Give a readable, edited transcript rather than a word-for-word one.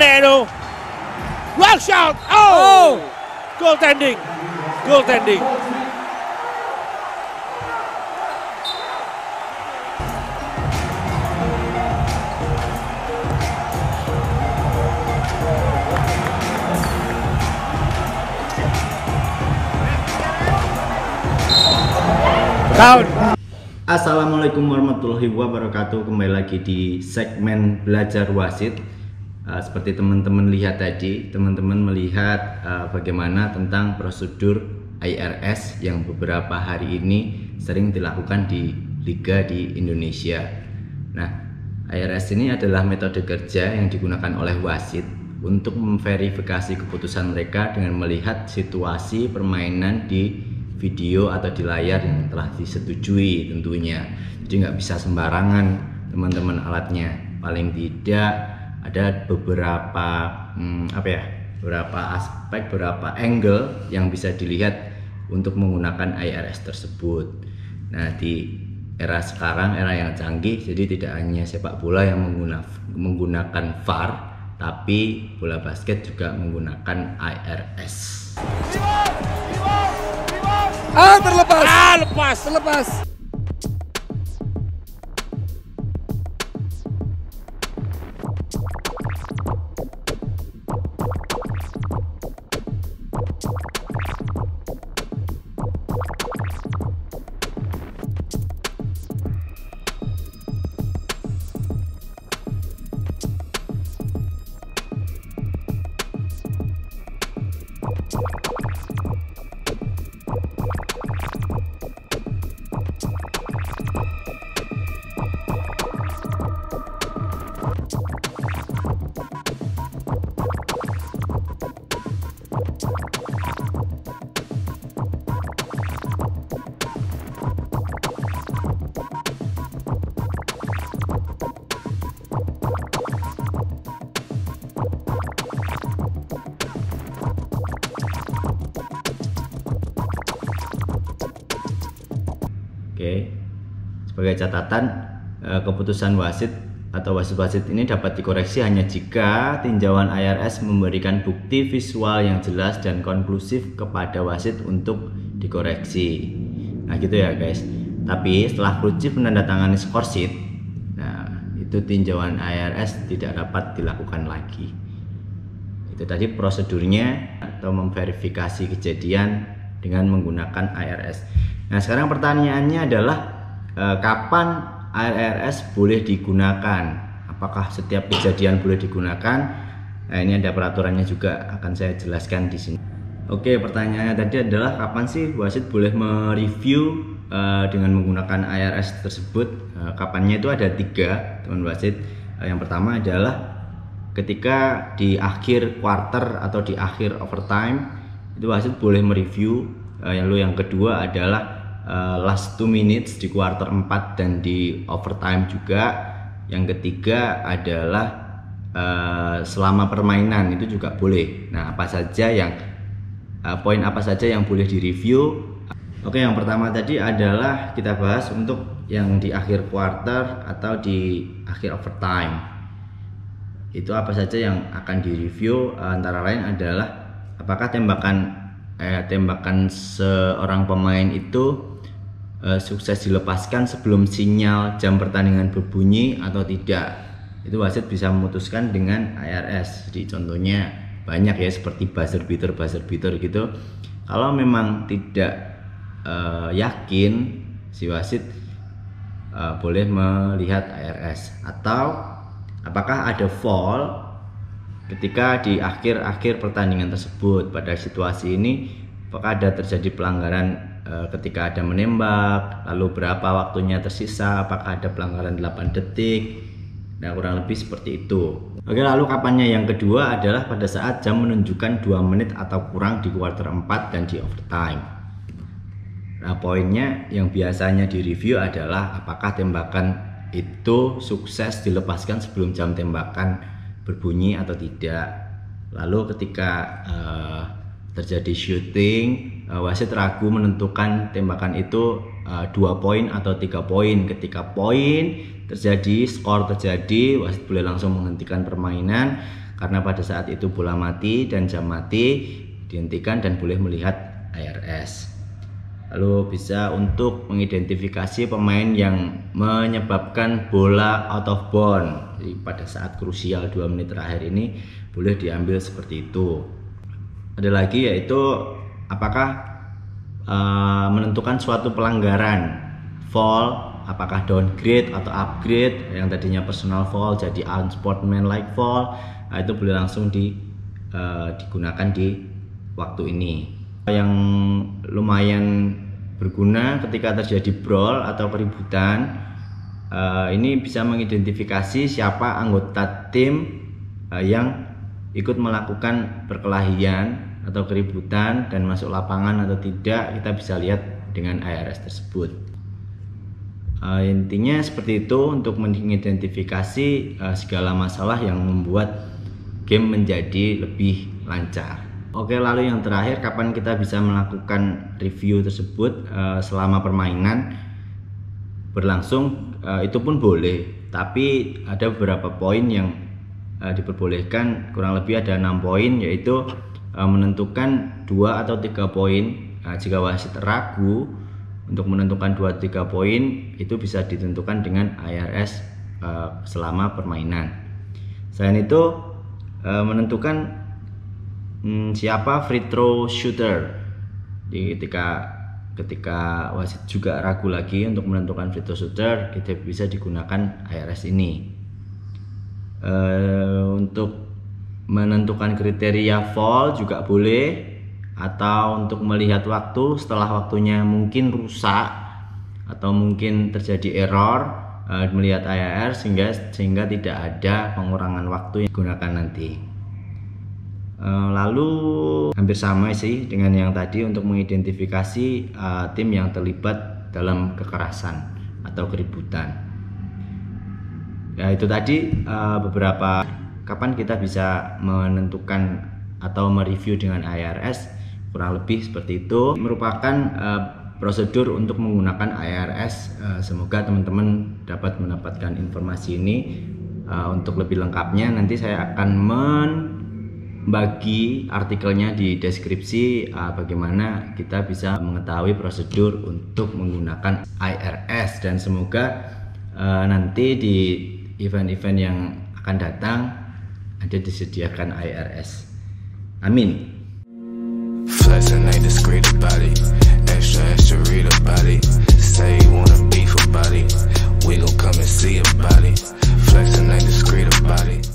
pendek itu. Well shot. Oh. Goaltending. Goaltending. Down. Assalamualaikum warahmatullahi wabarakatuh. Kembali lagi di segmen belajar wasit. Seperti teman-teman lihat tadi, teman-teman melihat bagaimana tentang prosedur IRS yang beberapa hari ini sering dilakukan di liga di Indonesia. Nah, IRS ini adalah metode kerja yang digunakan oleh wasit untuk memverifikasi keputusan mereka dengan melihat situasi permainan di video atau di layar yang telah disetujui tentunya. Jadi nggak bisa sembarangan teman-teman alatnya. Paling tidak ada beberapa beberapa aspek, beberapa angle yang bisa dilihat untuk menggunakan IRS tersebut. Nah, di era sekarang, era yang canggih, jadi tidak hanya sepak bola yang menggunakan VAR, tapi bola basket juga menggunakan IRS. Terlepas. Oke, sebagai catatan, keputusan wasit atau wasit-wasit ini dapat dikoreksi hanya jika tinjauan IRS memberikan bukti visual yang jelas dan konklusif kepada wasit untuk dikoreksi. Nah gitu ya guys. Tapi setelah kru chief menandatangani score sheet, nah itu tinjauan IRS tidak dapat dilakukan lagi. Itu tadi prosedurnya atau memverifikasi kejadian dengan menggunakan IRS. Nah sekarang pertanyaannya adalah kapan IRS boleh digunakan? Apakah setiap kejadian boleh digunakan? Nah ini ada peraturannya juga, akan saya jelaskan di sini. Oke, pertanyaannya tadi adalah kapan sih wasit boleh mereview dengan menggunakan IRS tersebut? Kapannya itu ada 3 teman wasit. Yang pertama adalah ketika di akhir quarter atau di akhir overtime, itu wasit boleh mereview. Lalu yang kedua adalah last 2 minutes di quarter 4 dan di overtime juga. Yang ketiga adalah selama permainan itu juga boleh. Nah, apa saja yang poin apa saja yang boleh direview? Oke, yang pertama tadi adalah kita bahas untuk yang di akhir quarter atau di akhir overtime. Itu apa saja yang akan direview? Antara lain adalah apakah tembakan seorang pemain itu sukses dilepaskan sebelum sinyal jam pertandingan berbunyi atau tidak. Itu wasit bisa memutuskan dengan IRS. Jadi contohnya banyak ya, seperti buzzer beater gitu. Kalau memang tidak yakin, si wasit boleh melihat IRS. Atau apakah ada foul ketika di akhir pertandingan tersebut. Pada situasi ini apakah ada terjadi pelanggaran ketika ada menembak, lalu berapa waktunya tersisa, apakah ada pelanggaran 8 detik. Nah kurang lebih seperti itu. Oke, lalu kapannya yang kedua adalah pada saat jam menunjukkan 2 menit atau kurang di quarter 4 dan di overtime. Nah poinnya yang biasanya direview adalah apakah tembakan itu sukses dilepaskan sebelum jam tembakan berbunyi atau tidak. Lalu ketika terjadi shooting, wasit ragu menentukan tembakan itu 2 poin atau 3 poin. Ketika poin terjadi, skor terjadi, wasit boleh langsung menghentikan permainan. karena pada saat itu bola mati dan jam mati dihentikan dan boleh melihat IRS. Lalu bisa untuk mengidentifikasi pemain yang menyebabkan bola out of bound. Jadi pada saat krusial 2 menit terakhir ini boleh diambil seperti itu. Ada lagi yaitu apakah menentukan suatu pelanggaran, foul, apakah downgrade atau upgrade, yang tadinya personal foul jadi unsportsmanlike foul. Nah, itu boleh langsung digunakan di waktu ini. Yang lumayan berguna ketika terjadi brawl atau keributan, ini bisa mengidentifikasi siapa anggota tim yang ikut melakukan perkelahian atau keributan dan masuk lapangan atau tidak. Kita bisa lihat dengan IRS tersebut. Intinya seperti itu untuk mengidentifikasi segala masalah yang membuat game menjadi lebih lancar. Oke, lalu yang terakhir, kapan kita bisa melakukan review tersebut selama permainan berlangsung, itu pun boleh, tapi ada beberapa poin yang diperbolehkan. Kurang lebih ada 6 poin, yaitu menentukan 2 atau 3 poin. Jika wasit ragu untuk menentukan 2-3 poin, itu bisa ditentukan dengan IRS selama permainan. Selain itu, menentukan siapa free throw shooter. Jadi ketika wasit juga ragu lagi untuk menentukan free throw shooter, kita bisa digunakan IRS ini. Untuk menentukan kriteria foul juga boleh, atau untuk melihat waktu setelah waktunya mungkin rusak atau mungkin terjadi error, melihat IRR sehingga tidak ada pengurangan waktu yang digunakan nanti. Lalu hampir sama sih dengan yang tadi untuk mengidentifikasi tim yang terlibat dalam kekerasan atau keributan. Ya, itu tadi beberapa kapan kita bisa menentukan atau mereview dengan IRS. Kurang lebih seperti itu. Merupakan prosedur untuk menggunakan IRS. Semoga teman-teman dapat mendapatkan informasi ini. Untuk lebih lengkapnya nanti saya akan membagi artikelnya di deskripsi, bagaimana kita bisa mengetahui prosedur untuk menggunakan IRS, dan semoga nanti di event-event yang akan datang ada disediakan IRS. Amin. Flexing ain't discreet about it. Extra, extra read about it. Say you wanna beef about it. We gon' come and see about it. Flexing ain't discreet about it.